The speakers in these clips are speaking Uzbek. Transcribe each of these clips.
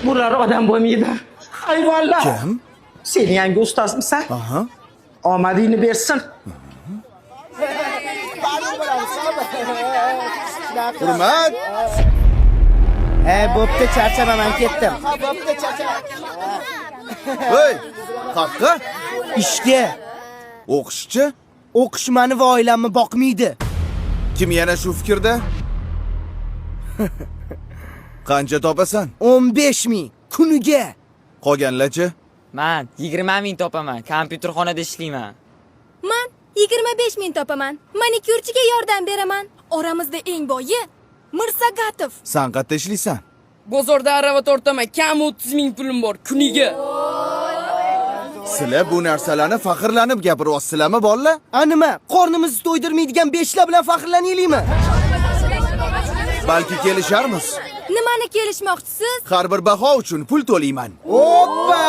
Bular odam bo'lmaydi. Hayvonlar. Kim? Sen yangi ustozmisan? Aha. Omadingni bersin. Hurmat. Bo'pti, charchaman, ketdim. Hey, qaqqa? Ishga. O'qishchi? O'qish meni va oilamni boqmaydi. Kim yana shu fikrda? Qancha topasan? 15 ming kuniga. Qolganlarchi? Men 20 ming topaman. Kompyuterxonada ishlayman. Men 25 ming topaman. Manikyurchiga yordam beraman. Oramizda eng boyi Mirsagatov. Sen qayerda ishlaysan? Bozorda arava tortaman. Kam 30 ming pulim bor kuniga. Sizlar bu narsalarni faxrlanib gapiryapsizlarmi, bolalar? Nima? Qornimizni to'ydirmaydigan beshlar bilan faxrlanaylikmi? Balki kelisharmiz. Nimani kelishmoqchisiz? Har bir baho uchun pul to'layman. Oppa!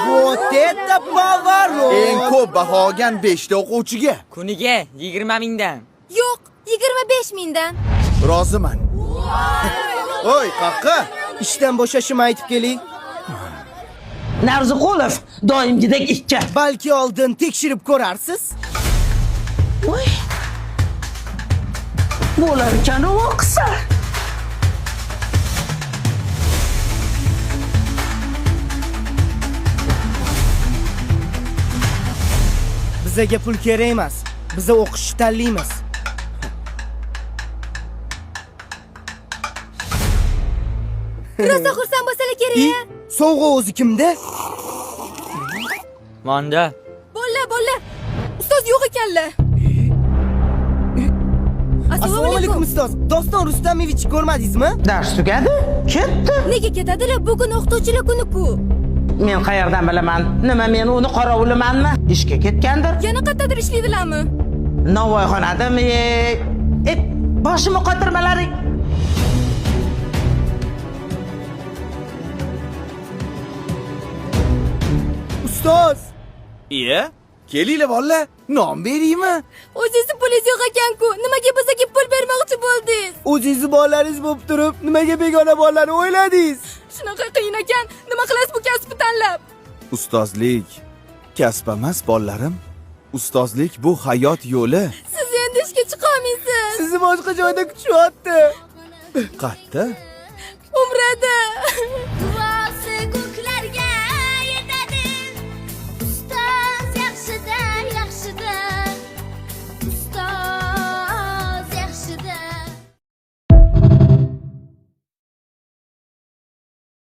Вот это поворот! Eng ko'p baho olgan 5 ta o'quvchiga Kuniga 20 mingdan. Yo'q, 25 mingdan. roziman. Oy, qaqqa? Ishdan bo'shashimni aytib keling. Narziqulov doimgidek ikki. Balki oldin tekshirib ko'rarsiz. Voy. Bo'lar ekan o'qisa. Bizga pul kerak emas. Biz o'qishni tanlaymiz. Rosa xursand bo'lsalar kerak. Sovg'a o'zi kimda? Manda. Bo'lla. Ustoz yo'q ekanlar. Assalomu alaykum ustoz. Doston Rustamovich ko'rmadingizmi? Dars tugadi, ketdi. Nega ketadilar? Bugun o'qituvchilar kuni-ku. Men qayerdan bilaman? Nima men uni qorovulimanmi? Ishga ketgandir. Yana qayerdadir ishlaydilarmi? Navoiyxonadami? Boshimni qotirmalaring. Ustoz, Iya? Kelinglar bolalar, non beraymi? O'zingizni pulingiz yo'q ekan-ku. Nimaga bizga pul bermoqchi bo'ldingiz? o'zingizni bolalaringiz bo'lib turib, nimaga begona bolalarni o'yladingiz? Shunaqa qiyin ekan. Nima qilasiz bu kasbni tanlab? Ustozlik kasb emas, bolalarim. Ustozlik bu hayot yo'li. Siz endi ishga chiqa olmaysiz. Sizni boshqa joyda kutishyapti. Qayerda? Umrada.